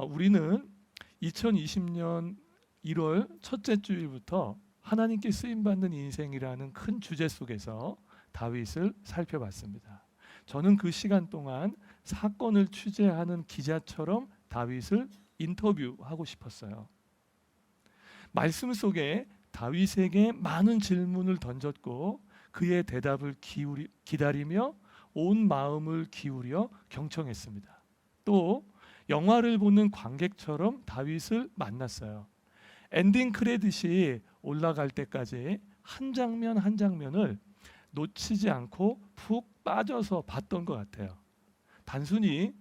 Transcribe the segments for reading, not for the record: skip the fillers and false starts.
우리는 2020년 1월 첫째 주일부터 하나님께 쓰임받는 인생이라는 큰 주제 속에서 다윗을 살펴봤습니다. 저는 그 시간 동안 사건을 취재하는 기자처럼 다윗을 인터뷰하고 싶었어요. 말씀 속에 다윗에게 많은 질문을 던졌고 그의 대답을 기다리며 온 마음을 기울여 경청했습니다. 또 영화를 보는 관객처럼 다윗을 만났어요. 엔딩 크레딧이 올라갈 때까지 한 장면 한 장면을 놓치지 않고 푹 빠져서 봤던 것 같아요. 단순히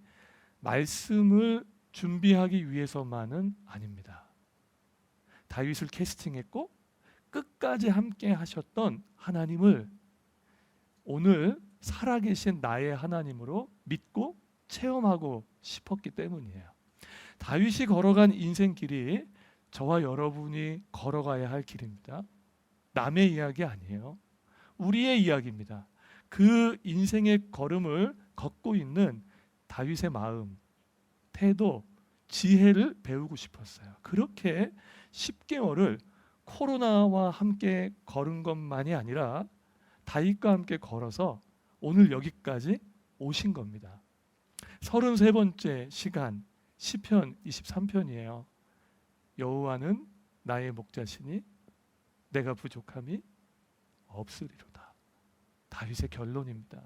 말씀을 준비하기 위해서만은 아닙니다. 다윗을 캐스팅했고 끝까지 함께 하셨던 하나님을 오늘 살아계신 나의 하나님으로 믿고 체험하고 싶었기 때문이에요. 다윗이 걸어간 인생길이 저와 여러분이 걸어가야 할 길입니다. 남의 이야기 아니에요. 우리의 이야기입니다. 그 인생의 걸음을 걷고 있는 다윗의 마음, 태도, 지혜를 배우고 싶었어요. 그렇게 10개월을 코로나와 함께 걸은 것만이 아니라 다윗과 함께 걸어서 오늘 여기까지 오신 겁니다. 33번째 시간 시편 23편이에요. 여호와는 나의 목자시니 내가 부족함이 없으리로다. 다윗의 결론입니다.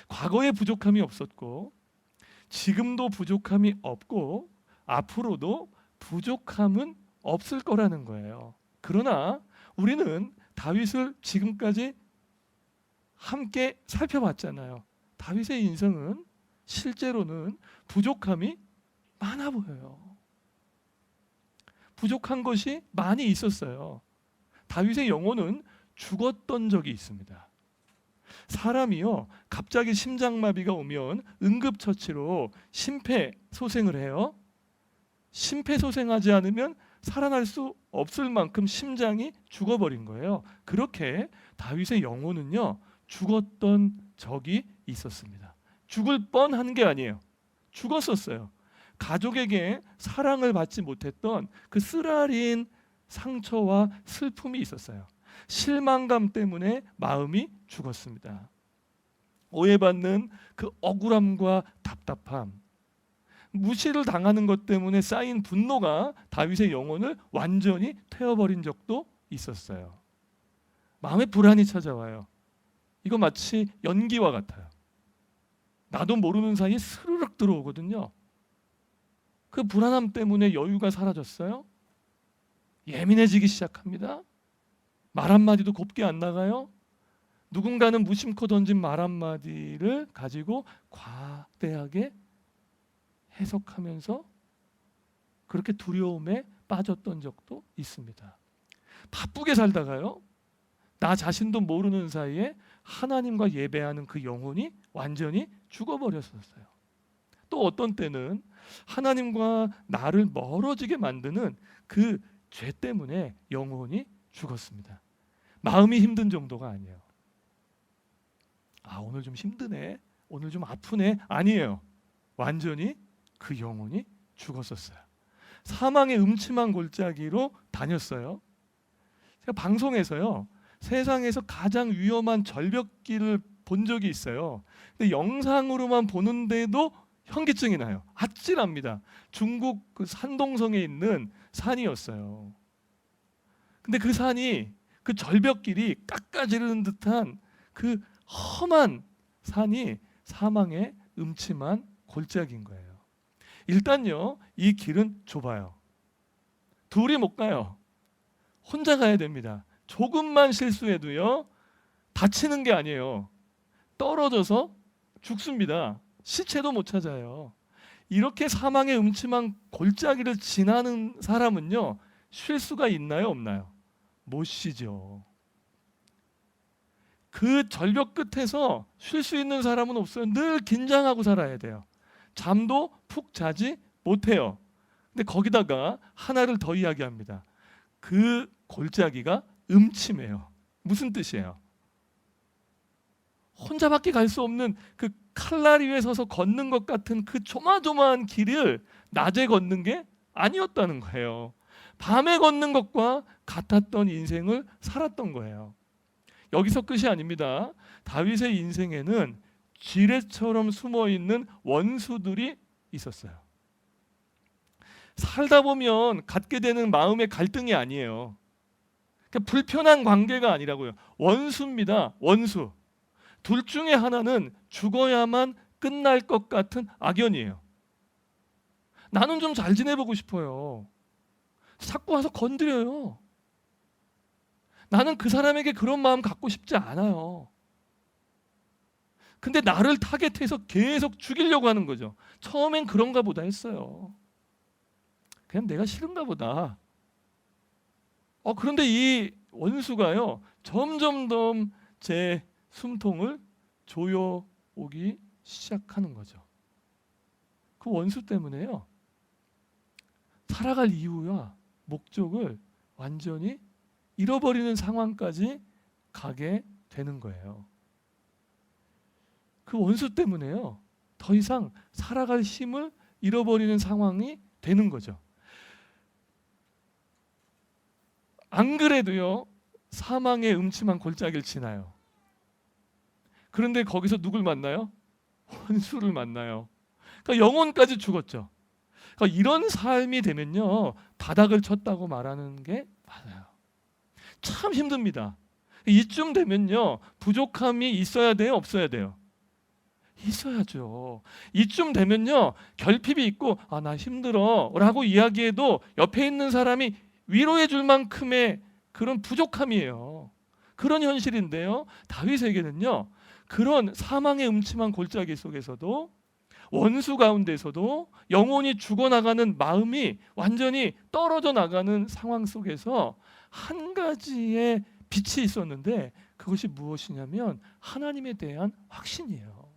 과거에 부족함이 없었고 지금도 부족함이 없고 앞으로도 부족함은 없을 거라는 거예요. 그러나 우리는 다윗을 지금까지 함께 살펴봤잖아요. 다윗의 인생은 실제로는 부족함이 많아 보여요. 부족한 것이 많이 있었어요. 다윗의 영혼은 죽었던 적이 있습니다. 사람이요, 갑자기 심장마비가 오면 응급처치로 심폐소생을 해요. 심폐소생하지 않으면 살아날 수 없을 만큼 심장이 죽어버린 거예요. 그렇게 다윗의 영혼은요, 죽었던 적이 있었습니다. 죽을 뻔한 게 아니에요. 죽었었어요. 가족에게 사랑을 받지 못했던 그 쓰라린 상처와 슬픔이 있었어요. 실망감 때문에 마음이 죽었습니다. 오해받는 그 억울함과 답답함, 무시를 당하는 것 때문에 쌓인 분노가 다윗의 영혼을 완전히 태워버린 적도 있었어요. 마음에 불안이 찾아와요. 이거 마치 연기와 같아요. 나도 모르는 사이에 스르륵 들어오거든요. 그 불안함 때문에 여유가 사라졌어요. 예민해지기 시작합니다. 말 한마디도 곱게 안 나가요. 누군가는 무심코 던진 말 한마디를 가지고 과대하게 해석하면서 그렇게 두려움에 빠졌던 적도 있습니다. 바쁘게 살다가요, 나 자신도 모르는 사이에 하나님과 예배하는 그 영혼이 완전히 죽어버렸었어요. 또 어떤 때는 하나님과 나를 멀어지게 만드는 그 죄 때문에 영혼이 죽었습니다. 마음이 힘든 정도가 아니에요. 오늘 좀 힘드네, 오늘 좀 아프네, 아니에요. 완전히 그 영혼이 죽었었어요. 사망의 음침한 골짜기로 다녔어요. 제가 방송에서요, 세상에서 가장 위험한 절벽길을 본 적이 있어요. 근데 영상으로만 보는데도 현기증이 나요. 아찔합니다. 중국 그 산동성에 있는 산이었어요. 근데 그 산이, 그 절벽길이 깎아지르는 듯한 그 험한 산이 사망의 음침한 골짜기인 거예요. 일단요, 이 길은 좁아요. 둘이 못 가요. 혼자 가야 됩니다. 조금만 실수해도요, 다치는 게 아니에요. 떨어져서 죽습니다. 시체도 못 찾아요. 이렇게 사망의 음침한 골짜기를 지나는 사람은요, 쉴 수가 있나요, 없나요? 못 쉬죠. 그 절벽 끝에서 쉴 수 있는 사람은 없어요. 늘 긴장하고 살아야 돼요. 잠도 푹 자지 못해요. 근데 거기다가 하나를 더 이야기합니다. 그 골짜기가 음침해요. 무슨 뜻이에요? 혼자밖에 갈 수 없는 그 칼날 위에 서서 걷는 것 같은 그 조마조마한 길을 낮에 걷는 게 아니었다는 거예요. 밤에 걷는 것과 같았던 인생을 살았던 거예요. 여기서 끝이 아닙니다. 다윗의 인생에는 쥐레처럼 숨어있는 원수들이 있었어요. 살다 보면 갖게 되는 마음의 갈등이 아니에요. 그러니까 불편한 관계가 아니라고요. 원수입니다. 원수. 둘 중에 하나는 죽어야만 끝날 것 같은 악연이에요. 나는 좀 잘 지내보고 싶어요. 자꾸 와서 건드려요. 나는 그 사람에게 그런 마음 갖고 싶지 않아요. 근데 나를 타겟해서 계속 죽이려고 하는 거죠. 처음엔 그런가 보다 했어요. 그냥 내가 싫은가 보다. 그런데 이 원수가요, 점점 더 제 숨통을 조여오기 시작하는 거죠. 그 원수 때문에요, 살아갈 이유와 목적을 완전히 잃어버리는 상황까지 가게 되는 거예요. 그 원수 때문에요, 더 이상 살아갈 힘을 잃어버리는 상황이 되는 거죠. 안 그래도요, 사망의 음침한 골짜기를 지나요. 그런데 거기서 누굴 만나요? 원수를 만나요. 그러니까 영혼까지 죽었죠. 그러니까 이런 삶이 되면요, 바닥을 쳤다고 말하는 게 맞아요. 참 힘듭니다. 이쯤 되면요, 부족함이 있어야 돼요, 없어야 돼요? 있어야죠. 이쯤 되면요, 결핍이 있고 나 힘들어 라고 이야기해도 옆에 있는 사람이 위로해 줄 만큼의 그런 부족함이에요. 그런 현실인데요, 다윗에게는요, 그런 사망의 음침한 골짜기 속에서도, 원수 가운데서도 영혼이 죽어나가는 마음이 완전히 떨어져 나가는 상황 속에서 한 가지의 빛이 있었는데, 그것이 무엇이냐면 하나님에 대한 확신이에요.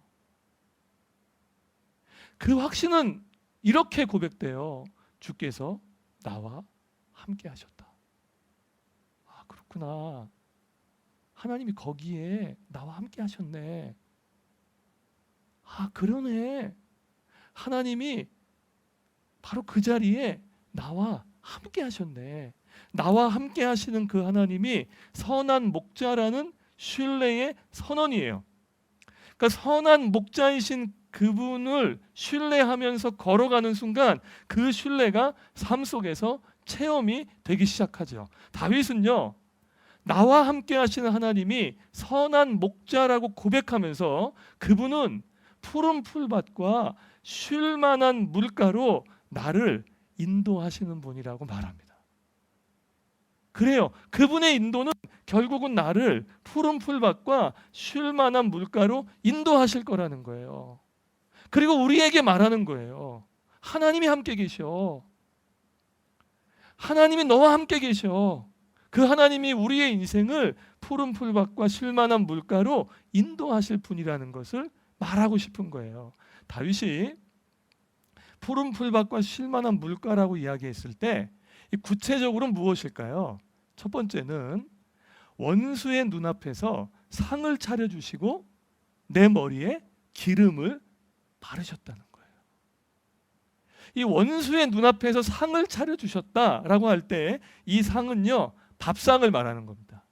그 확신은 이렇게 고백돼요. 주께서 나와 함께 하셨다. 그렇구나. 하나님이 거기에 나와 함께 하셨네. 그러네. 하나님이 바로 그 자리에 나와 함께 하셨네. 나와 함께 하시는 그 하나님이 선한 목자라는 신뢰의 선언이에요. 그러니까 선한 목자이신 그분을 신뢰하면서 걸어가는 순간 그 신뢰가 삶 속에서 체험이 되기 시작하죠. 다윗은요, 나와 함께 하시는 하나님이 선한 목자라고 고백하면서 그분은 푸른 풀밭과 쉴 만한 물가로 나를 인도하시는 분이라고 말합니다. 그래요. 그분의 인도는 결국은 나를 푸른 풀밭과 쉴 만한 물가로 인도하실 거라는 거예요. 그리고 우리에게 말하는 거예요. 하나님이 함께 계셔. 하나님이 너와 함께 계셔. 그 하나님이 우리의 인생을 푸른 풀밭과 쉴 만한 물가로 인도하실 분이라는 것을 말하고 싶은 거예요. 다윗이 푸른 풀밭과 쉴 만한 물가라고 이야기했을 때 구체적으로 무엇일까요? 첫 번째는 원수의 눈앞에서 상을 차려주시고 내 머리에 기름을 바르셨다는 거예요. 이 원수의 눈앞에서 상을 차려주셨다라고 할 때 이 상은요, 밥상을 말하는 겁니다.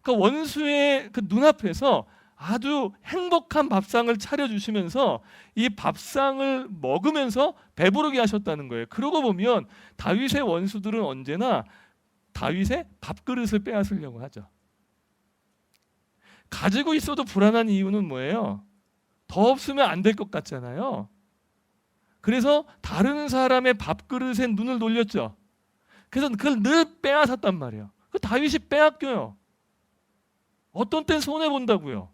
그러니까 원수의 그 눈앞에서 아주 행복한 밥상을 차려주시면서 이 밥상을 먹으면서 배부르게 하셨다는 거예요. 그러고 보면 다윗의 원수들은 언제나 다윗의 밥그릇을 빼앗으려고 하죠. 가지고 있어도 불안한 이유는 뭐예요? 더 없으면 안 될 것 같잖아요. 그래서 다른 사람의 밥그릇에 눈을 돌렸죠. 그래서 그걸 늘 빼앗았단 말이에요. 그 다윗이 빼앗겨요. 어떤 땐 손해본다고요.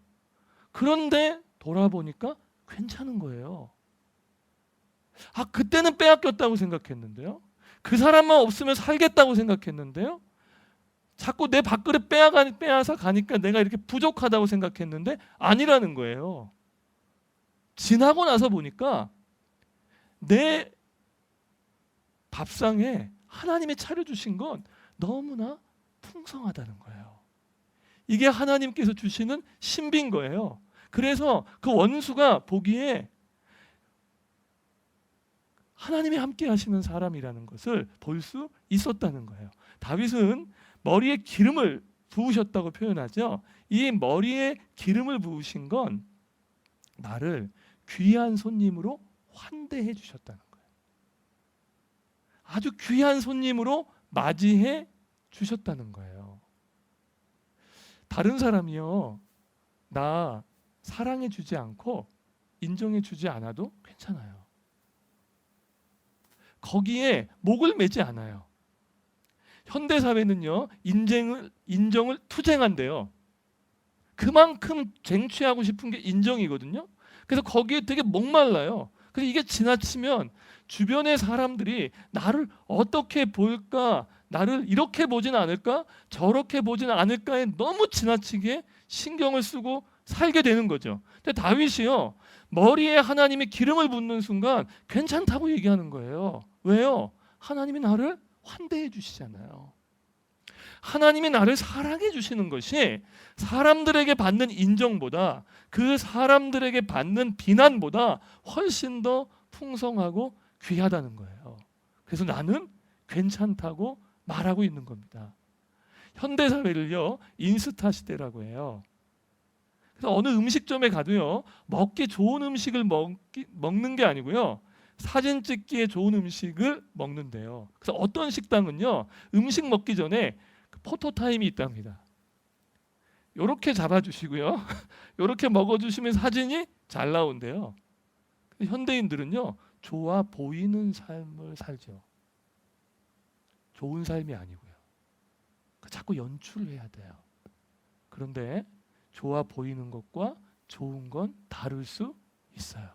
그런데 돌아보니까 괜찮은 거예요. 그때는 빼앗겼다고 생각했는데요. 그 사람만 없으면 살겠다고 생각했는데요. 자꾸 내 밥그릇 빼앗아 가니까 내가 이렇게 부족하다고 생각했는데 아니라는 거예요. 지나고 나서 보니까 내 밥상에 하나님이 차려주신 건 너무나 풍성하다는 거예요. 이게 하나님께서 주시는 신비인 거예요. 그래서 그 원수가 보기에 하나님이 함께 하시는 사람이라는 것을 볼 수 있었다는 거예요. 다윗은 머리에 기름을 부으셨다고 표현하죠. 이 머리에 기름을 부으신 건 나를 귀한 손님으로 환대해 주셨다는 거예요. 아주 귀한 손님으로 맞이해 주셨다는 거예요. 다른 사람이요, 나 사랑해 주지 않고 인정해 주지 않아도 괜찮아요. 거기에 목을 매지 않아요. 현대 사회는요, 인정을 투쟁한대요. 그만큼 쟁취하고 싶은 게 인정이거든요. 그래서 거기에 되게 목말라요. 그래서 이게 지나치면 주변의 사람들이 나를 어떻게 볼까, 나를 이렇게 보진 않을까, 저렇게 보진 않을까에 너무 지나치게 신경을 쓰고 살게 되는 거죠. 근데 다윗이요, 머리에 하나님이 기름을 붓는 순간 괜찮다고 얘기하는 거예요. 왜요? 하나님이 나를 환대해 주시잖아요. 하나님이 나를 사랑해 주시는 것이 사람들에게 받는 인정보다, 그 사람들에게 받는 비난보다 훨씬 더 풍성하고 귀하다는 거예요. 그래서 나는 괜찮다고 말하고 있는 겁니다. 현대 사회를요, 인스타 시대라고 해요. 그래서 어느 음식점에 가도요, 먹기 좋은 음식을 먹는 게 아니고요, 사진 찍기에 좋은 음식을 먹는데요. 그래서 어떤 식당은요, 음식 먹기 전에 포토타임이 있답니다. 요렇게 잡아주시고요, 요렇게 먹어주시면 사진이 잘 나온대요. 현대인들은요, 좋아 보이는 삶을 살죠. 좋은 삶이 아니고요. 자꾸 연출을 해야 돼요. 그런데 좋아 보이는 것과 좋은 건 다를 수 있어요.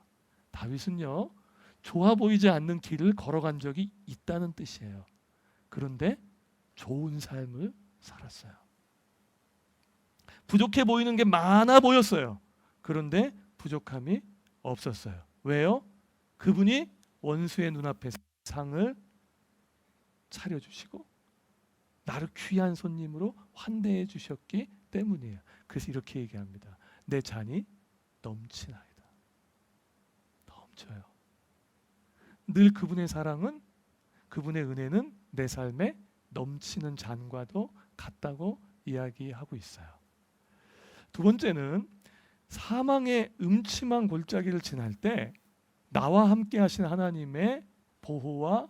다윗은요, 좋아 보이지 않는 길을 걸어간 적이 있다는 뜻이에요. 그런데 좋은 삶을 살았어요. 부족해 보이는 게 많아 보였어요. 그런데 부족함이 없었어요. 왜요? 그분이 원수의 눈앞에 상을 차려주시고 나를 귀한 손님으로 환대해 주셨기 때문이에요. 그래서 이렇게 얘기합니다. 내 잔이 넘치나이다. 넘쳐요. 늘 그분의 사랑은, 그분의 은혜는 내 삶에 넘치는 잔과도 같다고 이야기하고 있어요. 두 번째는 사망의 음침한 골짜기를 지날 때 나와 함께 하신 하나님의 보호와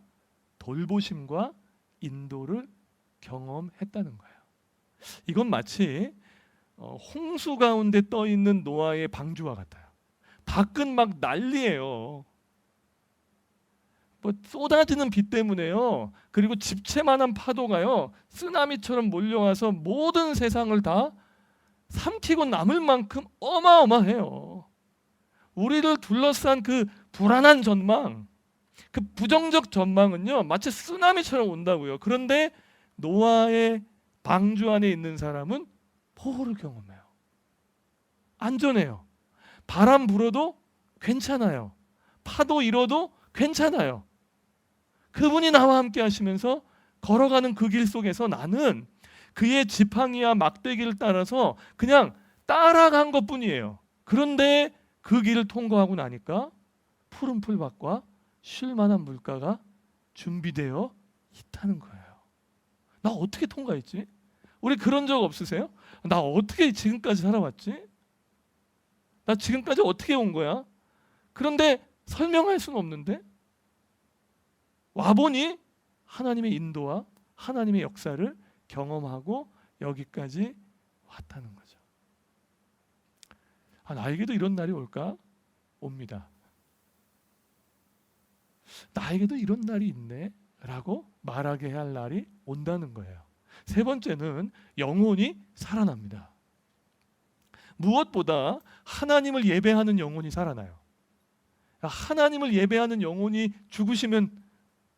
돌보심과 인도를 경험했다는 거예요. 이건 마치 홍수 가운데 떠 있는 노아의 방주와 같아요. 밖은 막 난리예요. 뭐 쏟아지는 비 때문에요. 그리고 집채만한 파도가요, 쓰나미처럼 몰려와서 모든 세상을 다 삼키고 남을 만큼 어마어마해요. 우리를 둘러싼 그 불안한 전망, 그 부정적 전망은요, 마치 쓰나미처럼 온다고요. 그런데 노아의 방주 안에 있는 사람은 보호를 경험해요. 안전해요. 바람 불어도 괜찮아요. 파도 일어도 괜찮아요. 그분이 나와 함께 하시면서 걸어가는 그 길 속에서 나는 그의 지팡이와 막대기를 따라서 그냥 따라간 것뿐이에요. 그런데 그 길을 통과하고 나니까 푸른 풀밭과 쉴 만한 물가가 준비되어 있다는 거예요. 나 어떻게 통과했지? 우리 그런 적 없으세요? 나 어떻게 지금까지 살아왔지? 나 지금까지 어떻게 온 거야? 그런데 설명할 수는 없는데 와보니 하나님의 인도와 하나님의 역사를 경험하고 여기까지 왔다는 거죠. 나에게도 이런 날이 올까? 옵니다. 나에게도 이런 날이 있네 라고 말하게 할 날이 온다는 거예요. 세 번째는 영혼이 살아납니다. 무엇보다 하나님을 예배하는 영혼이 살아나요. 하나님을 예배하는 영혼이 죽으시면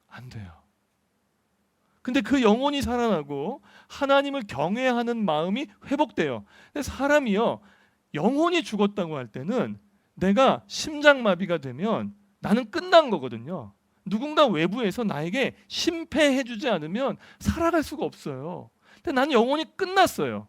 안 돼요. 근데 그 영혼이 살아나고 하나님을 경외하는 마음이 회복돼요. 근데 사람이요, 영혼이 죽었다고 할 때는 내가 심장마비가 되면 나는 끝난 거거든요. 누군가 외부에서 나에게 심폐해주지 않으면 살아갈 수가 없어요. 근데 나는 영혼이 끝났어요.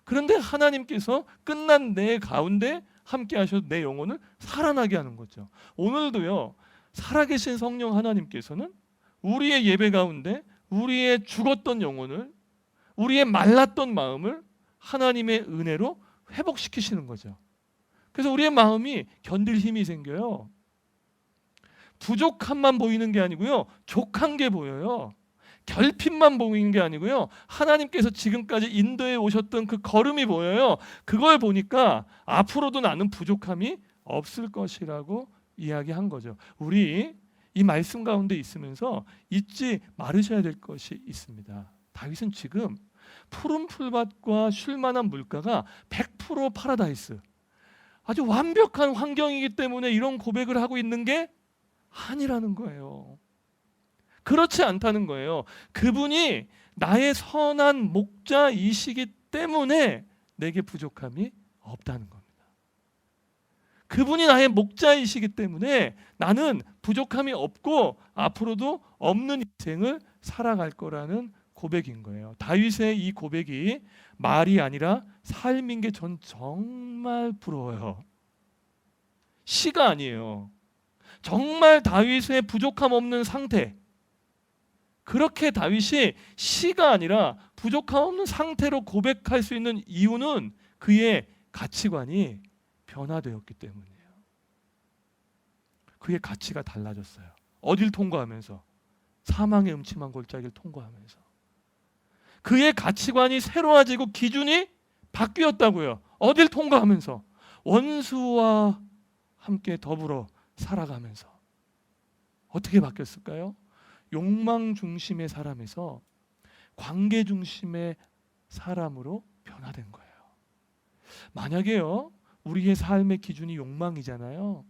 그런데 하나님께서 끝난 내 가운데 함께 하셔도 내 영혼을 살아나게 하는 거죠. 오늘도요, 살아계신 성령 하나님께서는 우리의 예배 가운데 우리의 죽었던 영혼을, 우리의 말랐던 마음을 하나님의 은혜로 회복시키시는 거죠. 그래서 우리의 마음이 견딜 힘이 생겨요. 부족함만 보이는 게 아니고요, 족한 게 보여요. 결핍만 보이는 게 아니고요, 하나님께서 지금까지 인도해 오셨던 그 걸음이 보여요. 그걸 보니까 앞으로도 나는 부족함이 없을 것이라고 이야기한 거죠. 우리 이 말씀 가운데 있으면서 잊지 말으셔야 될 것이 있습니다. 다윗은 지금 푸른 풀밭과 쉴만한 물가가 100% 파라다이스, 아주 완벽한 환경이기 때문에 이런 고백을 하고 있는 게 아니라는 거예요. 그렇지 않다는 거예요. 그분이 나의 선한 목자이시기 때문에 내게 부족함이 없다는 겁니다. 그분이 나의 목자이시기 때문에 나는 부족함이 없고 앞으로도 없는 인생을 살아갈 거라는 고백인 거예요. 다윗의 이 고백이 말이 아니라 삶인 게 전 정말 부러워요. 시가 아니에요. 정말 다윗의 부족함 없는 상태, 그렇게 다윗이 시가 아니라 부족함 없는 상태로 고백할 수 있는 이유는 그의 가치관이 변화되었기 때문이에요. 그의 가치가 달라졌어요. 어딜 통과하면서? 사망의 음침한 골짜기를 통과하면서. 그의 가치관이 새로워지고 기준이 바뀌었다고요. 어딜 통과하면서? 원수와 함께 더불어 살아가면서. 어떻게 바뀌었을까요? 욕망 중심의 사람에서 관계 중심의 사람으로 변화된 거예요. 만약에요, 우리의 삶의 기준이 욕망이잖아요.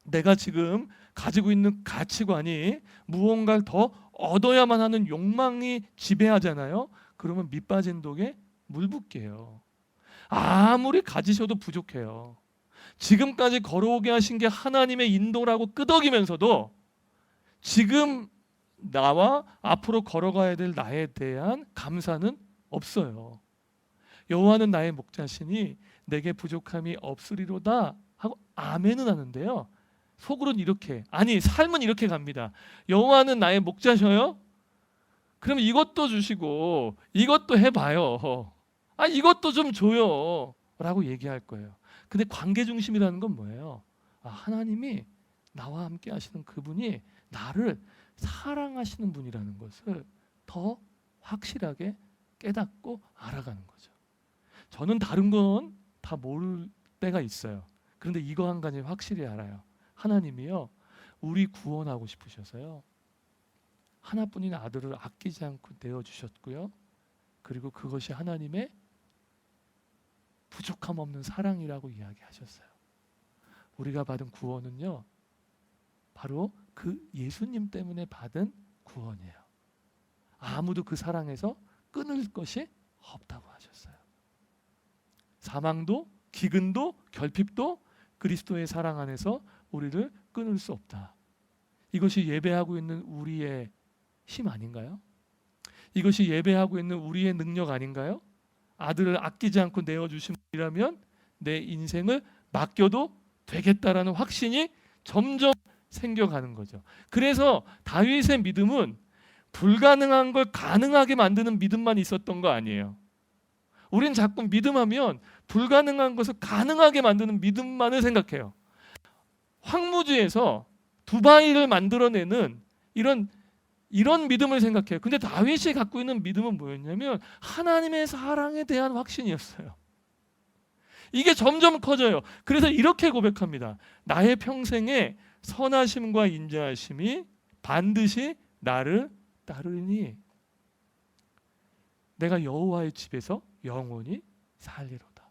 내가 지금 가지고 있는 가치관이 무언가를 더 얻어야만 하는 욕망이 지배하잖아요. 그러면 밑 빠진 독에 물 붓게요. 아무리 가지셔도 부족해요. 지금까지 걸어오게 하신 게 하나님의 인도라고 끄덕이면서도 지금 나와 앞으로 걸어가야 될 나에 대한 감사는 없어요. 여호와는 나의 목자시니 내게 부족함이 없으리로다 하고 아멘은 하는데요, 속으로는 이렇게, 아니 삶은 이렇게 갑니다. 여호와는 나의 목자셔요? 그럼 이것도 주시고 이것도 해봐요. 아, 이것도 좀 줘요 라고 얘기할 거예요. 근데 관계 중심이라는 건 뭐예요? 아, 하나님이 나와 함께 하시는 그분이 나를 사랑하시는 분이라는 것을 더 확실하게 깨닫고 알아가는 거죠. 저는 다른 건 다 모를 때가 있어요. 그런데 이거 한 가지 확실히 알아요. 하나님이요, 우리 구원하고 싶으셔서요, 하나뿐인 아들을 아끼지 않고 내어주셨고요, 그리고 그것이 하나님의 부족함 없는 사랑이라고 이야기하셨어요. 우리가 받은 구원은요, 바로 그 예수님 때문에 받은 구원이에요. 아무도 그 사랑에서 끊을 것이 없다고 하셨어요. 사망도 기근도 결핍도 그리스도의 사랑 안에서 우리를 끊을 수 없다. 이것이 예배하고 있는 우리의 힘 아닌가요? 이것이 예배하고 있는 우리의 능력 아닌가요? 아들을 아끼지 않고 내어주신 분이라면 내 인생을 맡겨도 되겠다라는 확신이 점점 생겨가는 거죠. 그래서 다윗의 믿음은 불가능한 걸 가능하게 만드는 믿음만 있었던 거 아니에요. 우린 자꾸 믿음하면 불가능한 것을 가능하게 만드는 믿음만을 생각해요. 황무지에서 두바이를 만들어내는 이런 믿음을 생각해요. 근데 다윗이 갖고 있는 믿음은 뭐였냐면 하나님의 사랑에 대한 확신이었어요. 이게 점점 커져요. 그래서 이렇게 고백합니다. 나의 평생에 선하심과 인자하심이 반드시 나를 따르니 내가 여호와의 집에서 영원히 살리로다.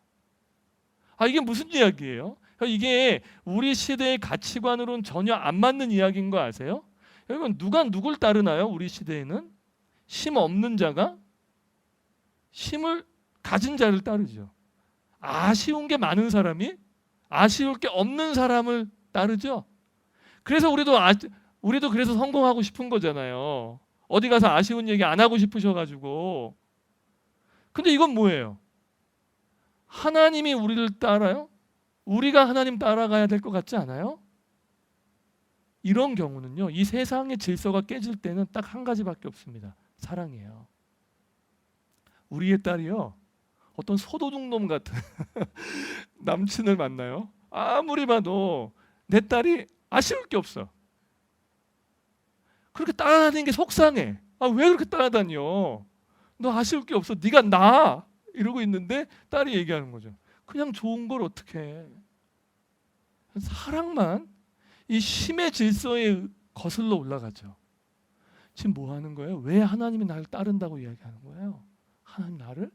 아, 이게 무슨 이야기예요? 이게 우리 시대의 가치관으로는 전혀 안 맞는 이야기인 거 아세요? 여러분, 누가 누굴 따르나요? 우리 시대에는 심 없는 자가 심을 가진 자를 따르죠. 아쉬운 게 많은 사람이 아쉬울 게 없는 사람을 따르죠. 그래서 우리도 그래서 성공하고 싶은 거잖아요. 어디 가서 아쉬운 얘기 안 하고 싶으셔가지고. 근데 이건 뭐예요? 하나님이 우리를 따라요? 우리가 하나님 따라가야 될 것 같지 않아요? 이런 경우는요, 이 세상의 질서가 깨질 때는 딱 한 가지밖에 없습니다. 사랑이에요. 우리의 딸이요, 어떤 소도둑놈 같은 남친을 만나요. 아무리 봐도 내 딸이 아쉬울 게 없어. 그렇게 따라다니는 게 속상해. 아, 왜 그렇게 따라다녀? 너 아쉬울 게 없어. 네가 나 이러고 있는데 딸이 얘기하는 거죠. 그냥 좋은 걸 어떻게 해. 사랑만 이 심의 질서에 거슬러 올라가죠. 지금 뭐 하는 거예요? 왜 하나님이 나를 따른다고 이야기하는 거예요? 하나님 나를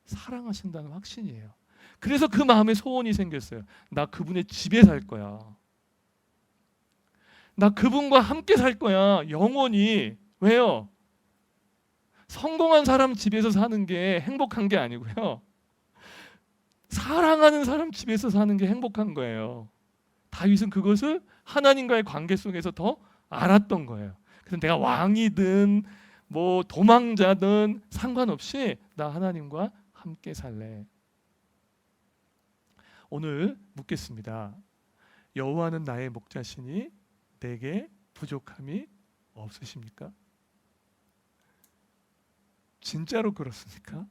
사랑하신다는 확신이에요. 그래서 그 마음에 소원이 생겼어요. 나 그분의 집에 살 거야. 나 그분과 함께 살 거야. 영원히. 왜요? 성공한 사람 집에서 사는 게 행복한 게 아니고요. 사랑하는 사람 집에서 사는 게 행복한 거예요. 다윗은 그것을 하나님과의 관계 속에서 더 알았던 거예요. 그래서 내가 왕이든 뭐 도망자든 상관없이 나 하나님과 함께 살래. 오늘 묻겠습니다. 여호와는 나의 목자시니 내게 부족함이 없으십니까? 진짜로 그렇습니까?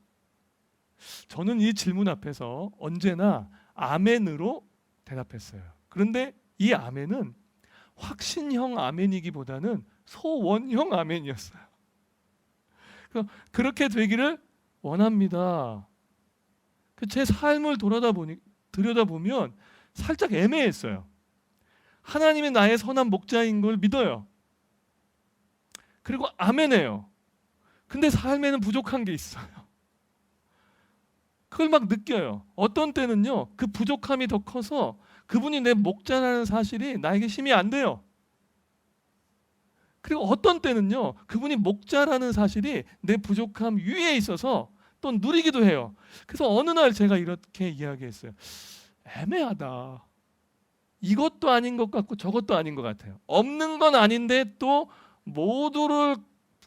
저는 이 질문 앞에서 언제나 아멘으로 대답했어요. 그런데 이 아멘은 확신형 아멘이기보다는 소원형 아멘이었어요. 그렇게 되기를 원합니다. 제 삶을 들여다보면 살짝 애매했어요. 하나님이 나의 선한 목자인 걸 믿어요. 그리고 아멘해요. 근데 삶에는 부족한 게 있어요. 그걸 막 느껴요. 어떤 때는요, 그 부족함이 더 커서 그분이 내 목자라는 사실이 나에게 힘이 안 돼요. 그리고 어떤 때는요, 그분이 목자라는 사실이 내 부족함 위에 있어서 또 누리기도 해요. 그래서 어느 날 제가 이렇게 이야기했어요. 애매하다. 이것도 아닌 것 같고 저것도 아닌 것 같아요. 없는 건 아닌데 또 모두를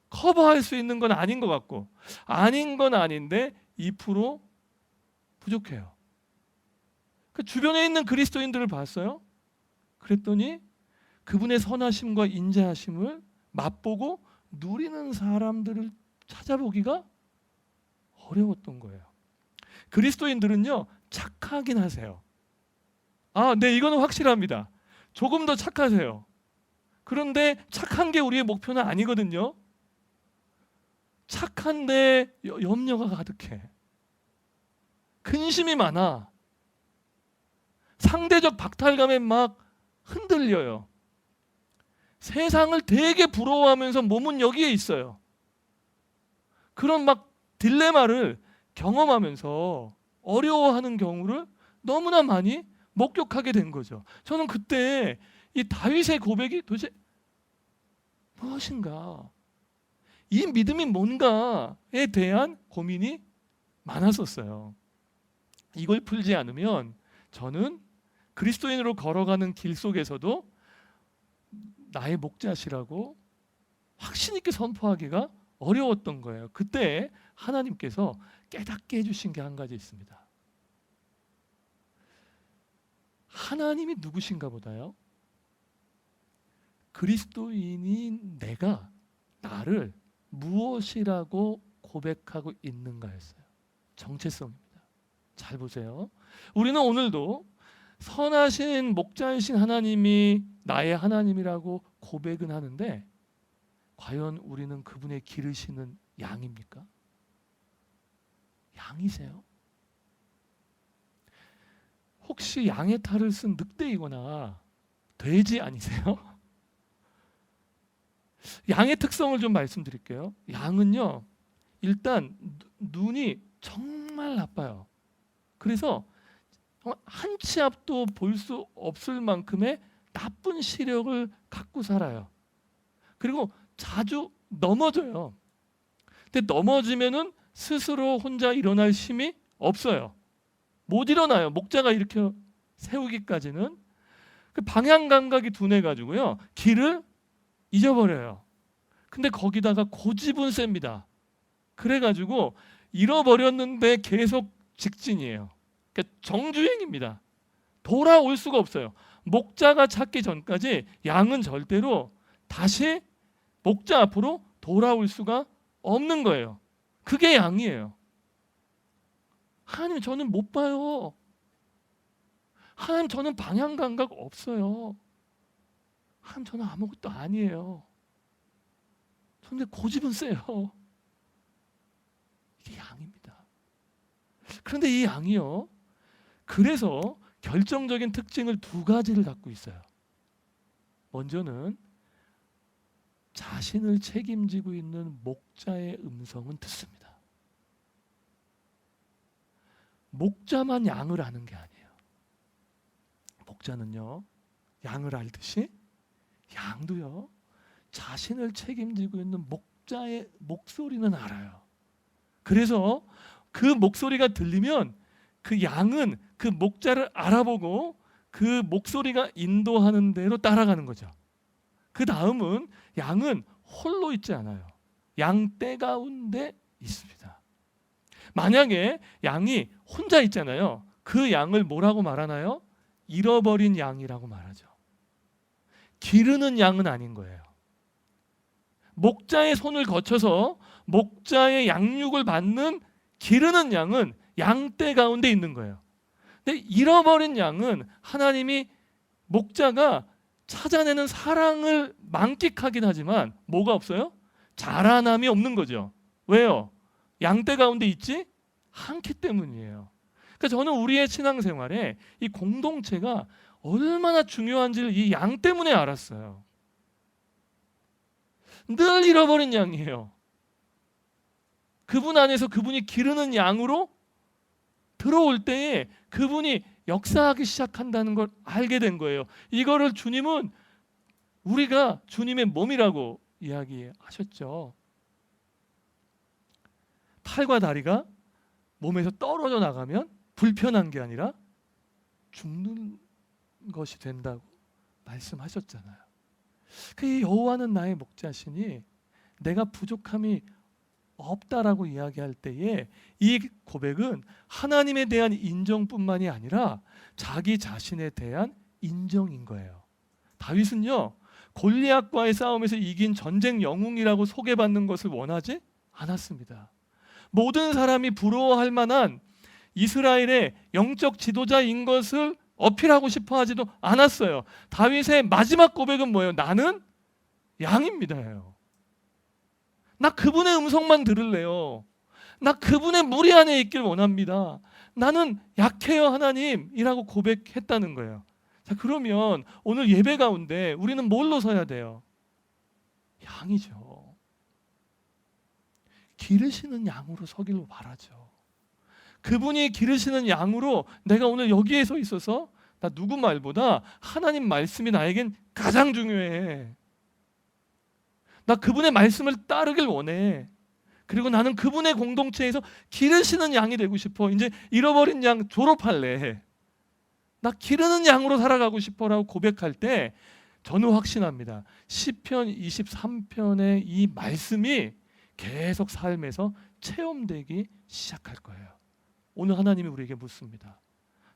커버할 수 있는 건 아닌 것 같고, 아닌 건 아닌데 2% 부족해요. 그 주변에 있는 그리스도인들을 봤어요. 그랬더니 그분의 선하심과 인자하심을 맛보고 누리는 사람들을 찾아보기가 어려웠던 거예요. 그리스도인들은요, 착하긴 하세요. 네, 이거는 확실합니다. 조금 더 착하세요. 그런데 착한 게 우리의 목표는 아니거든요. 착한데 염려가 가득해. 근심이 많아. 상대적 박탈감에 막 흔들려요. 세상을 되게 부러워하면서 몸은 여기에 있어요. 그런 막 딜레마를 경험하면서 어려워하는 경우를 너무나 많이 목격하게 된 거죠. 저는 그때 이 다윗의 고백이 도대체 무엇인가, 이 믿음이 뭔가에 대한 고민이 많았었어요. 이걸 풀지 않으면 저는 그리스도인으로 걸어가는 길 속에서도 나의 목자시라고 확신 있게 선포하기가 어려웠던 거예요. 그때 하나님께서 깨닫게 해주신 게 한 가지 있습니다. 하나님이 누구신가 보다요, 그리스도인인 내가 나를 무엇이라고 고백하고 있는가였어요. 정체성입니다. 잘 보세요. 우리는 오늘도 선하신 목자이신 하나님이 나의 하나님이라고 고백은 하는데, 과연 우리는 그분의 기르시는 양입니까? 양이세요? 혹시 양의 탈을 쓴 늑대이거나 돼지 아니세요? 양의 특성을 좀 말씀드릴게요. 양은요, 일단 눈이 정말 나빠요. 그래서 한 치 앞도 볼 수 없을 만큼의 나쁜 시력을 갖고 살아요. 그리고 자주 넘어져요. 근데 넘어지면은 스스로 혼자 일어날 힘이 없어요. 못 일어나요. 목자가 이렇게 세우기까지는. 그 방향 감각이 둔해가지고요, 길을 잊어버려요. 근데 거기다가 고집은 셉니다. 그래가지고 잃어버렸는데 계속 직진이에요. 그러니까 정주행입니다. 돌아올 수가 없어요. 목자가 찾기 전까지 양은 절대로 다시 목자 앞으로 돌아올 수가 없는 거예요. 그게 양이에요. 하나님, 저는 못 봐요. 하나님, 저는 방향 감각 없어요. 하나님, 저는 아무것도 아니에요. 근데 고집은 세요. 이게 양입니다. 그런데 이 양이요, 그래서 결정적인 특징을 두 가지를 갖고 있어요. 먼저는 자신을 책임지고 있는 목자의 음성은 듣습니다. 목자만 양을 아는 게 아니에요. 목자는요, 양을 알듯이 양도요, 자신을 책임지고 있는 목자의 목소리는 알아요. 그래서 그 목소리가 들리면 그 양은 그 목자를 알아보고 그 목소리가 인도하는 대로 따라가는 거죠. 그 다음은 양은 홀로 있지 않아요. 양떼 가운데 있습니다. 만약에 양이 혼자 있잖아요. 그 양을 뭐라고 말하나요? 잃어버린 양이라고 말하죠. 기르는 양은 아닌 거예요. 목자의 손을 거쳐서 목자의 양육을 받는 기르는 양은 양떼 가운데 있는 거예요. 근데 잃어버린 양은 하나님이 목자가 찾아내는 사랑을 만끽하긴 하지만 뭐가 없어요? 자라남이 없는 거죠. 왜요? 양떼 가운데 있지 않기 때문이에요. 그러니까 저는 우리의 신앙생활에 이 공동체가 얼마나 중요한지를 이 양 때문에 알았어요. 늘 잃어버린 양이에요. 그분 안에서 그분이 기르는 양으로 들어올 때에 그분이 역사하기 시작한다는 걸 알게 된 거예요. 이거를 주님은 우리가 주님의 몸이라고 이야기하셨죠. 팔과 다리가 몸에서 떨어져 나가면 불편한 게 아니라 죽는 것이 된다고 말씀하셨잖아요. 그 여호와는 나의 목자시니 내가 부족함이 없다라고 이야기할 때에 이 고백은 하나님에 대한 인정뿐만이 아니라 자기 자신에 대한 인정인 거예요. 다윗은요, 골리앗과의 싸움에서 이긴 전쟁 영웅이라고 소개받는 것을 원하지 않았습니다. 모든 사람이 부러워할 만한 이스라엘의 영적 지도자인 것을 어필하고 싶어 하지도 않았어요. 다윗의 마지막 고백은 뭐예요? 나는 양입니다예요. 나 그분의 음성만 들을래요. 나 그분의 무리 안에 있길 원합니다. 나는 약해요, 하나님이라고 고백했다는 거예요. 자, 그러면 오늘 예배 가운데 우리는 뭘로 서야 돼요? 양이죠. 기르시는 양으로 서기를 바라죠. 그분이 기르시는 양으로 내가 오늘 여기에 서 있어서 나 누구 말보다 하나님 말씀이 나에겐 가장 중요해. 나 그분의 말씀을 따르길 원해. 그리고 나는 그분의 공동체에서 기르시는 양이 되고 싶어. 이제 잃어버린 양 졸업할래. 나 기르는 양으로 살아가고 싶어라고 고백할 때 저는 확신합니다. 시편 23편의 이 말씀이 계속 삶에서 체험되기 시작할 거예요. 오늘 하나님이 우리에게 묻습니다.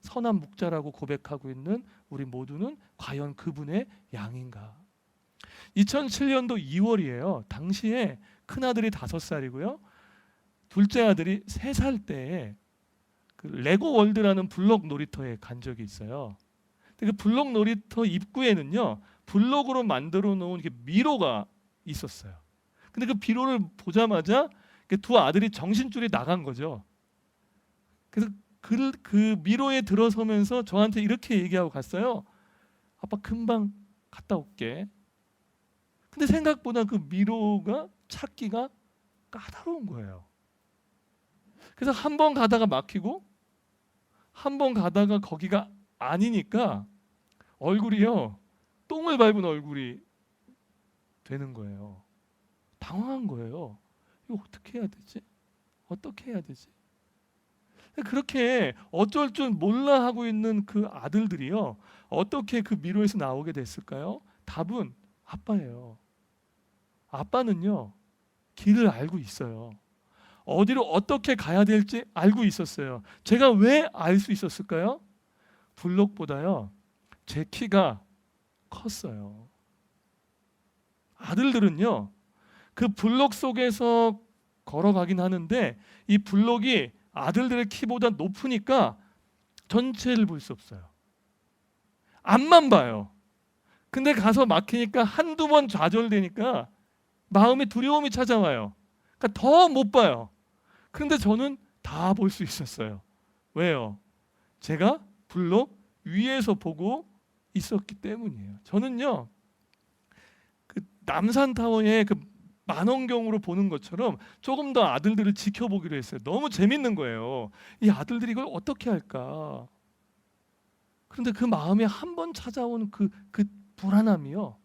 선한 목자라고 고백하고 있는 우리 모두는 과연 그분의 양인가? 2007년도 2월이에요. 당시에 큰아들이 5살이고요. 둘째 아들이 3살 때에 그 레고 월드라는 블록 놀이터에 간 적이 있어요. 그 블록 놀이터 입구에는요, 블록으로 만들어 놓은 미로가 있었어요. 근데 그 미로를 보자마자 두 아들이 정신줄이 나간 거죠. 그래서 그 미로에 들어서면서 저한테 이렇게 얘기하고 갔어요. 아빠 금방 갔다 올게. 근데 생각보다 그 미로가 찾기가 까다로운 거예요. 그래서 한 번 가다가 막히고 한 번 가다가 거기가 아니니까 얼굴이요, 똥을 밟은 얼굴이 되는 거예요. 당황한 거예요. 이거 어떻게 해야 되지? 어떻게 해야 되지? 그렇게 어쩔 줄 몰라 하고 있는 그 아들들이요, 어떻게 그 미로에서 나오게 됐을까요? 답은 아빠예요. 아빠는요, 길을 알고 있어요. 어디로 어떻게 가야 될지 알고 있었어요. 제가 왜 알 수 있었을까요? 블록보다요 제 키가 컸어요. 아들들은요 그 블록 속에서 걸어가긴 하는데 이 블록이 아들들의 키보다 높으니까 전체를 볼 수 없어요. 앞만 봐요. 근데 가서 막히니까 한두 번 좌절되니까 마음에 두려움이 찾아와요. 그러니까 더 못 봐요. 그런데 저는 다 볼 수 있었어요. 왜요? 제가 블록 위에서 보고 있었기 때문이에요. 저는요 그 남산타워의 그 만원경으로 보는 것처럼 조금 더 아들들을 지켜보기로 했어요. 너무 재밌는 거예요. 이 아들들이 이걸 어떻게 할까? 그런데 그 마음에 한 번 찾아오는 그 불안함이요,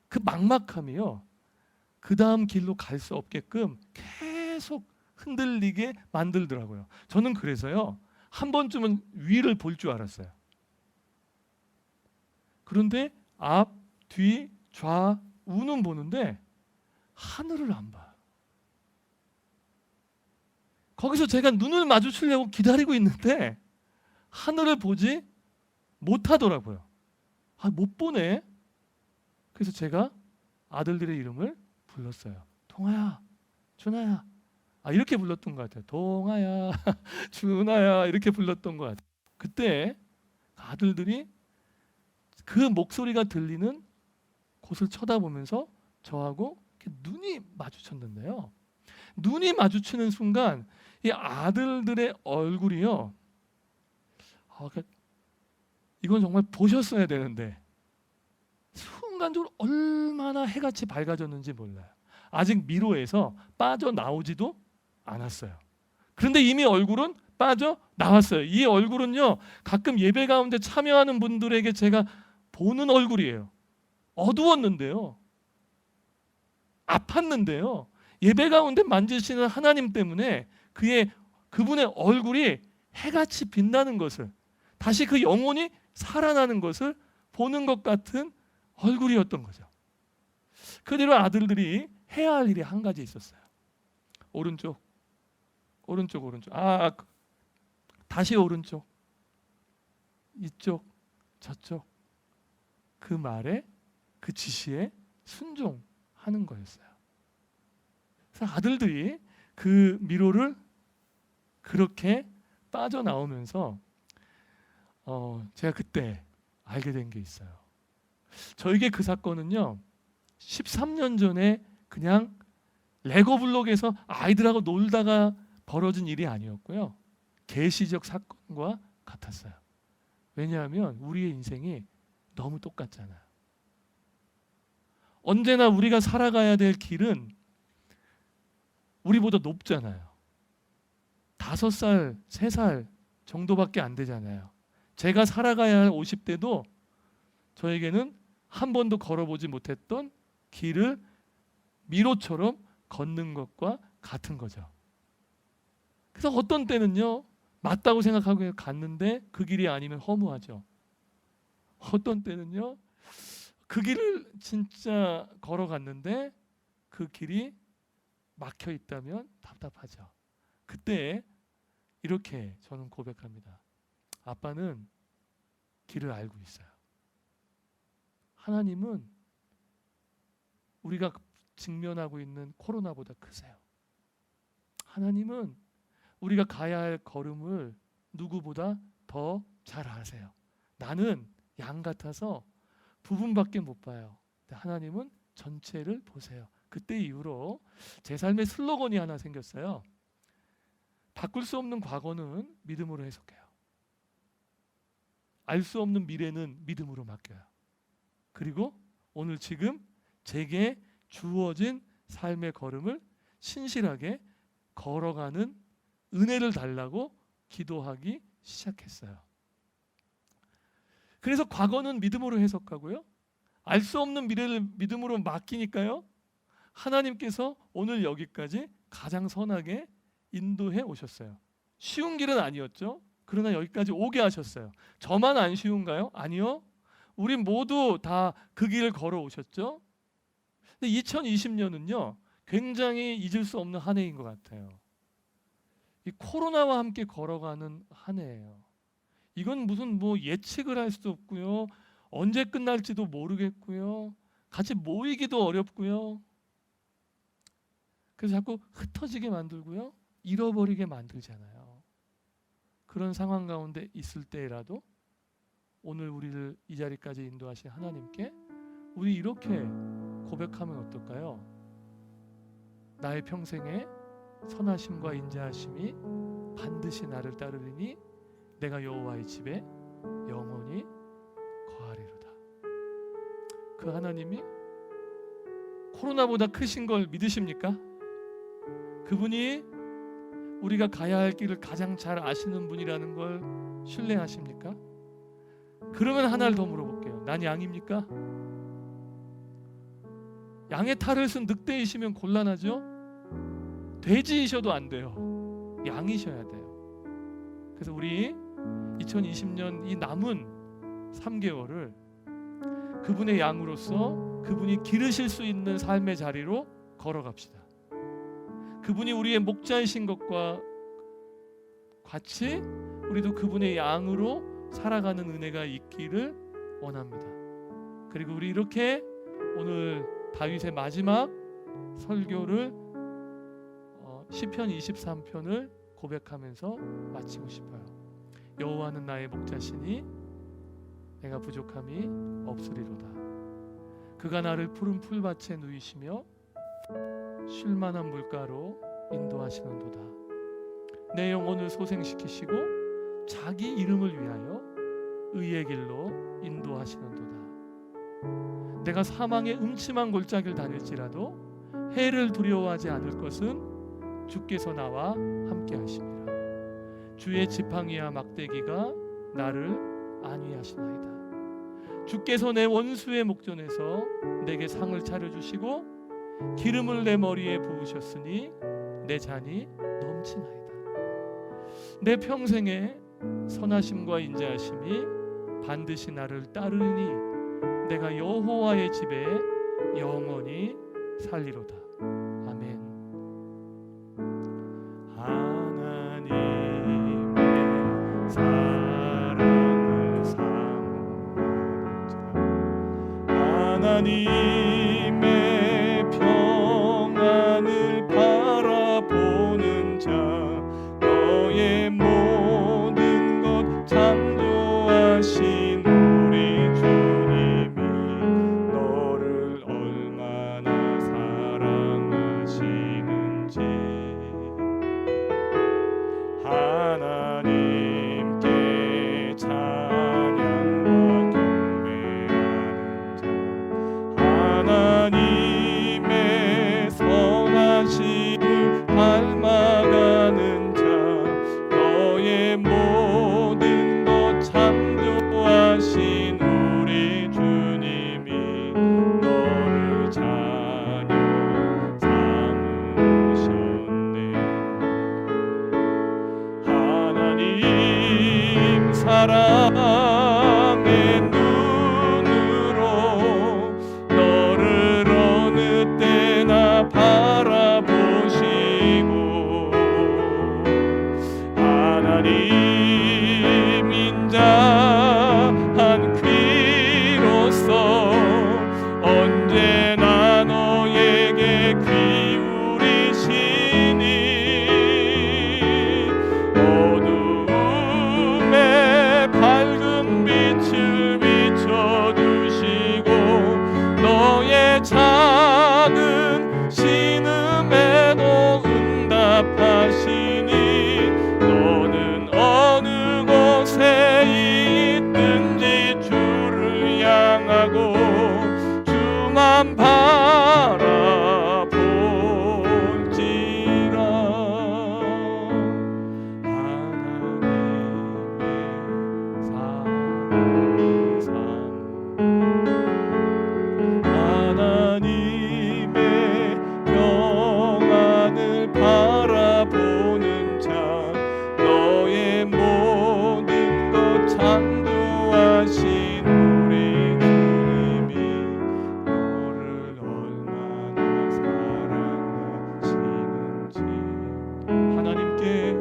그 막막함이요, 그 다음 길로 갈 수 없게끔 계속 흔들리게 만들더라고요. 저는 그래서요 한 번쯤은 위를 볼 줄 알았어요. 그런데 앞, 뒤, 좌, 우는 보는데 하늘을 안 봐요. 거기서 제가 눈을 마주치려고 기다리고 있는데 하늘을 보지 못하더라고요. 못 보네. 그래서 제가 아들들의 이름을 불렀어요. 동아야, 준아야. 이렇게 불렀던 것 같아요. 동아야, 준아야 이렇게 불렀던 것 같아요. 그때 아들들이 그 목소리가 들리는 곳을 쳐다보면서 저하고 이렇게 눈이 마주쳤는데요. 눈이 마주치는 순간 이 아들들의 얼굴이요, 이건 정말 보셨어야 되는데 순간적으로 얼마나 해같이 밝아졌는지 몰라요. 아직 미로에서 빠져나오지도 않았어요. 그런데 이미 얼굴은 빠져나왔어요. 이 얼굴은요 가끔 예배 가운데 참여하는 분들에게 제가 보는 얼굴이에요. 어두웠는데요, 아팠는데요, 예배 가운데 만지시는 하나님 때문에 그분의 얼굴이 해같이 빛나는 것을, 다시 그 영혼이 살아나는 것을 보는 것 같은 얼굴이었던 거죠. 그 뒤로 아들들이 해야 할 일이 한 가지 있었어요. 오른쪽, 오른쪽, 오른쪽. 다시 오른쪽, 이쪽, 저쪽. 그 말에, 그 지시에 순종하는 거였어요. 그래서 아들들이 그 미로를 그렇게 빠져나오면서 제가 그때 알게 된 게 있어요. 저에게 그 사건은요 13년 전에 그냥 레고 블록에서 아이들하고 놀다가 벌어진 일이 아니었고요, 계시적 사건과 같았어요. 왜냐하면 우리의 인생이 너무 똑같잖아요. 언제나 우리가 살아가야 될 길은 우리보다 높잖아요. 5살, 3살 정도밖에 안 되잖아요. 제가 살아가야 할 50대도 저에게는 한 번도 걸어보지 못했던 길을 미로처럼 걷는 것과 같은 거죠. 그래서 어떤 때는요 맞다고 생각하고 갔는데 그 길이 아니면 허무하죠. 어떤 때는요 그 길을 진짜 걸어갔는데 그 길이 막혀 있다면 답답하죠. 그때 이렇게 저는 고백합니다. 아빠는 길을 알고 있어요. 하나님은 우리가 직면하고 있는 코로나보다 크세요. 하나님은 우리가 가야 할 걸음을 누구보다 더 잘 아세요. 나는 양 같아서 부분밖에 못 봐요. 하나님은 전체를 보세요. 그때 이후로 제 삶의 슬로건이 하나 생겼어요. 바꿀 수 없는 과거는 믿음으로 해석해요. 알 수 없는 미래는 믿음으로 맡겨요. 그리고 오늘 지금 제게 주어진 삶의 걸음을 신실하게 걸어가는 은혜를 달라고 기도하기 시작했어요. 그래서 과거는 믿음으로 해석하고요, 알 수 없는 미래를 믿음으로 맡기니까요, 하나님께서 오늘 여기까지 가장 선하게 인도해 오셨어요. 쉬운 길은 아니었죠. 그러나 여기까지 오게 하셨어요. 저만 안 쉬운가요? 아니요. 우리 모두 다 그 길을 걸어 오셨죠. 근데 2020년은요 굉장히 잊을 수 없는 한 해인 것 같아요. 이 코로나와 함께 걸어가는 한 해예요. 이건 무슨 뭐 예측을 할 수도 없고요. 언제 끝날지도 모르겠고요. 같이 모이기도 어렵고요. 그래서 자꾸 흩어지게 만들고요. 잃어버리게 만들잖아요. 그런 상황 가운데 있을 때라도 오늘 우리를 이 자리까지 인도하신 하나님께 우리 이렇게 고백하면 어떨까요? 나의 평생에 선하심과 인자하심이 반드시 나를 따르리니 내가 여호와의 집에 영원히 거하리로다. 그 하나님이 코로나보다 크신 걸 믿으십니까? 그분이 우리가 가야 할 길을 가장 잘 아시는 분이라는 걸 신뢰하십니까? 그러면 하나를 더 물어볼게요. 난 양입니까? 양의 탈을 쓴 늑대이시면 곤란하죠? 돼지이셔도 안 돼요. 양이셔야 돼요. 그래서 우리 2020년 이 남은 3개월을 그분의 양으로서 그분이 기르실 수 있는 삶의 자리로 걸어갑시다. 그분이 우리의 목자이신 것과 같이 우리도 그분의 양으로 살아가는 은혜가 있기를 원합니다. 그리고 우리 이렇게 오늘 다윗의 마지막 설교를 시편 23편을 고백하면서 마치고 싶어요. 여호와는 나의 목자시니 내가 부족함이 없으리로다. 그가 나를 푸른 풀밭에 누이시며 쉴만한 물가로 인도하시는도다. 내 영혼을 소생시키시고 자기 이름을 위하여 의의 길로 인도하시는도다. 내가 사망의 음침한 골짜기를 다닐지라도 해를 두려워하지 않을 것은 주께서 나와 함께 하심이라. 주의 지팡이와 막대기가 나를 안위하시나이다. 주께서 내 원수의 목전에서 내게 상을 차려주시고 기름을 내 머리에 부으셨으니 내 잔이 넘치나이다. 내 평생에 선하심과 인자하심이 반드시 나를 따르니 내가 여호와의 집에 영원히 살리로다. 아멘. 하나님의 사랑을 삼는 자, 하나님의 평안을 바라보는 자, 너의 모든 것 창조하신 우리 주님이 너를 얼마나 사랑하시는지 하나님께 찬양과 경배하는 자, 하나님의 선하심을 닮아가는 자, 너의 모든 것 창조하신 우리 주님이 너를 자녀 삼으셨네. 하나님 사랑의 눈으로 너를 어느 때나 바라보시고 하나님 인자한 귀로서 언제나 너에게 기울이시니 어두움에 밝은 빛을 비춰주시고 너의 작은 신음에도 응답하시니 너는 어느 곳에 있든지 주를 향하고 주만 바라볼지라. 하나님의 사랑을 삼는 하나님의 평안을 바라보는 자, 너의 모든 것 창조하신 우리 주님이 너를 얼마나 사랑하시는지 하나님께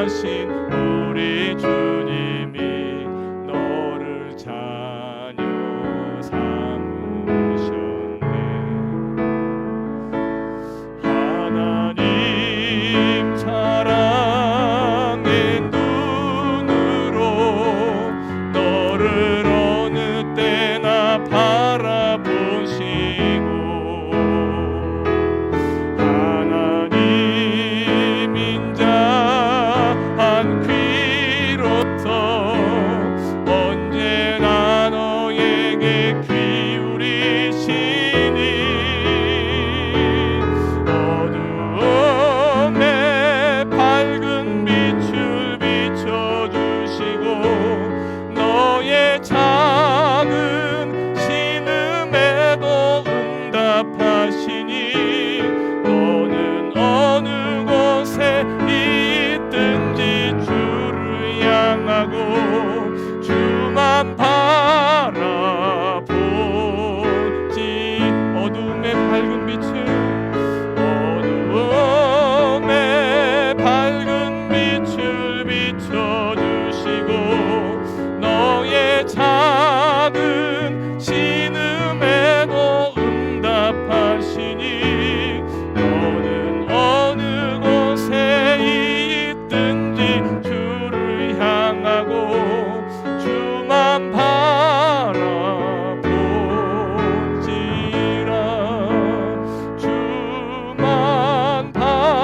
하신 우리 주님이 너를 자녀 삼으셨네. 하나님 사랑의 눈으로 너를 어느 때나 바라보시고 하나님 인자한 귀로서 언제나 너에게 기울이시니 어두움에 밝은 빛을 비춰주시고 너의 작은 신음에도 응답하시니 너는 어느 곳에 있든지 주를 향하고 주만 바라보지. 어두움의 밝은 빛을 어두움에 밝은 빛을 비춰주시고 너의 작은 신음에도 응답하시니 너는 어느 곳에 있든지 주를 향하고 주만 바라보지라. 주만 바라보지라.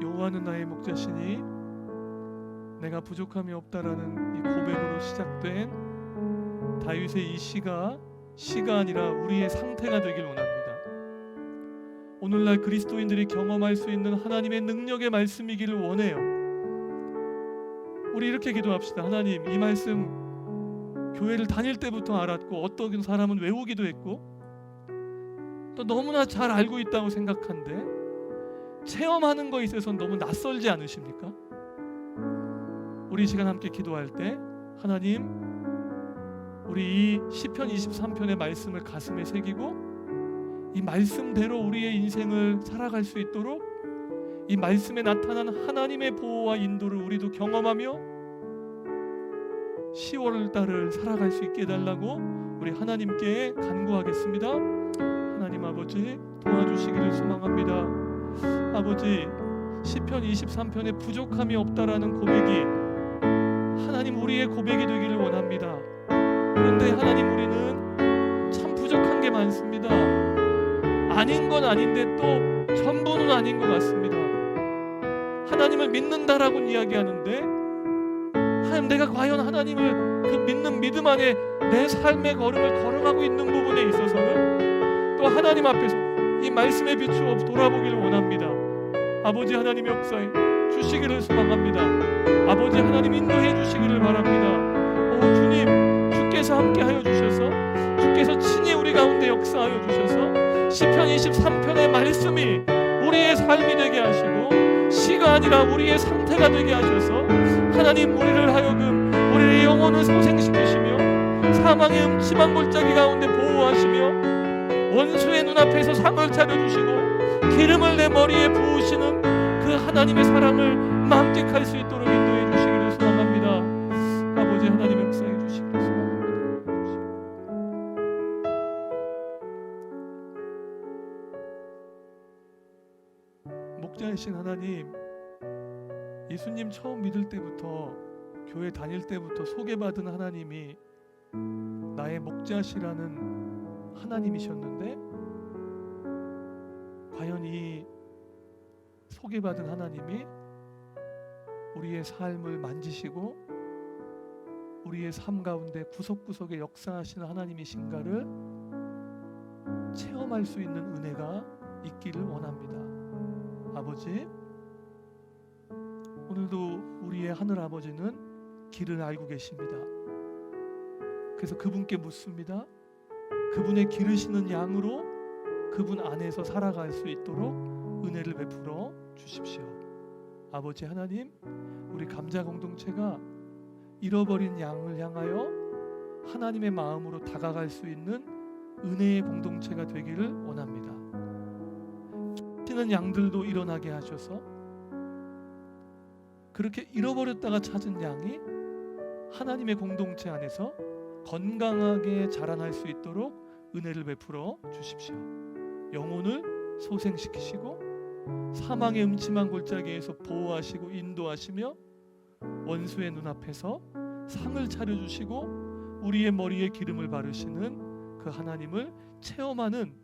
여호와는 나의 목자시니 내가 부족함이 없다라는 이 고백으로 시작된 다윗의 이 시가 아니라 우리의 상태가 되길 원합니다. 오늘날 그리스도인들이 경험할 수 있는 하나님의 능력의 말씀이기를 원해요. 우리 이렇게 기도합시다. 하나님, 이 말씀 교회를 다닐 때부터 알았고 어떤 사람은 외우기도 했고 또 너무나 잘 알고 있다고 생각한데 체험하는 거에 있어서는 너무 낯설지 않으십니까? 우리 이 시간 함께 기도할 때 하나님, 우리 이 시편 23편의 말씀을 가슴에 새기고 이 말씀대로 우리의 인생을 살아갈 수 있도록 이 말씀에 나타난 하나님의 보호와 인도를 우리도 경험하며 10월 달을 살아갈 수 있게 해달라고 우리 하나님께 간구하겠습니다. 하나님 아버지, 도와주시기를 소망합니다. 아버지, 시편 23편에 부족함이 없다라는 고백이 하나님 우리의 고백이 되기를 원합니다. 그런데 하나님, 우리는 참 부족한 게 많습니다. 아닌 건 아닌데 또 전부는 아닌 것 같습니다. 하나님을 믿는다라고는 이야기하는데 하나님, 내가 과연 하나님을 그 믿는 믿음 안에 내 삶의 걸음을 걸어가고 있는 부분에 있어서는 또 하나님 앞에서 이 말씀에 비추어 돌아보기를 원합니다. 아버지 하나님의 역사에 주시기를 소망합니다. 아버지 하나님 인도해 주시기를 바랍니다. 오 주님, 주께서 함께하여 주셔서 주께서 친히 우리 가운데 역사하여 주셔서 시편 23편의 말씀이 우리의 삶이 되게 하시고 시가 아니라 우리의 상태가 되게 하셔서 하나님, 우리를 하여금 우리의 영혼을 소생시키시며 사망의 음침한 골짜기 가운데 보호하시며 원수의 눈앞에서 상을 차려주시고 기름을 내 머리에 부으시는 그 하나님의 사랑을 만끽할 수 있도록 인도해 주시기를 소망합니다. 아버지 하나님의 역사해 주시기를 소망합니다. 목자이신 하나님, 예수님 처음 믿을 때부터 교회 다닐 때부터 소개받은 하나님이 나의 목자시라는 하나님이셨는데 과연 이 소개받은 하나님이 우리의 삶을 만지시고 우리의 삶 가운데 구석구석에 역사하시는 하나님이신가를 체험할 수 있는 은혜가 있기를 원합니다. 아버지, 오늘도 우리의 하늘 아버지는 길을 알고 계십니다. 그래서 그분께 묻습니다. 그분의 기르시는 양으로 그분 안에서 살아갈 수 있도록 은혜를 베풀어 주십시오. 아버지 하나님, 우리 감자 공동체가 잃어버린 양을 향하여 하나님의 마음으로 다가갈 수 있는 은혜의 공동체가 되기를 원합니다. 쫓기는 양들도 일어나게 하셔서 그렇게 잃어버렸다가 찾은 양이 하나님의 공동체 안에서 건강하게 자라날 수 있도록 은혜를 베풀어 주십시오. 영혼을 소생시키시고 사망의 음침한 골짜기에서 보호하시고 인도하시며 원수의 눈앞에서 상을 차려주시고 우리의 머리에 기름을 바르시는 그 하나님을 체험하는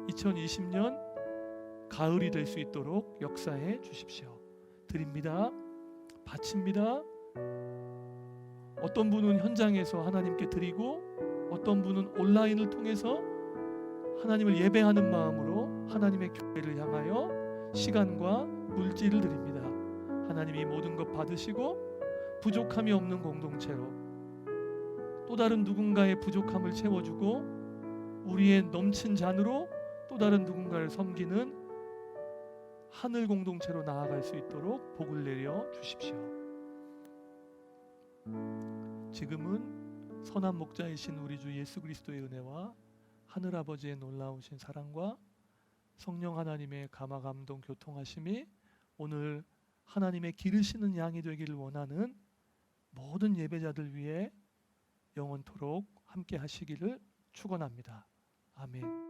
2020년 가을이 될 수 있도록 역사해 주십시오. 드립니다. 바칩니다. 어떤 분은 현장에서 하나님께 드리고 어떤 분은 온라인을 통해서 하나님을 예배하는 마음으로 하나님의 교회를 향하여 시간과 물질을 드립니다. 하나님이 모든 것 받으시고 부족함이 없는 공동체로 또 다른 누군가의 부족함을 채워주고 우리의 넘친 잔으로 또 다른 누군가를 섬기는 하늘 공동체로 나아갈 수 있도록 복을 내려 주십시오. 지금은 선한 목자이신 우리 주 예수 그리스도의 은혜와 하늘 아버지의 놀라우신 사랑과 성령 하나님의 감화 감동 교통하심이 오늘 하나님의 기르시는 양이 되기를 원하는 모든 예배자들 위해 영원토록 함께 하시기를 축원합니다. 아멘.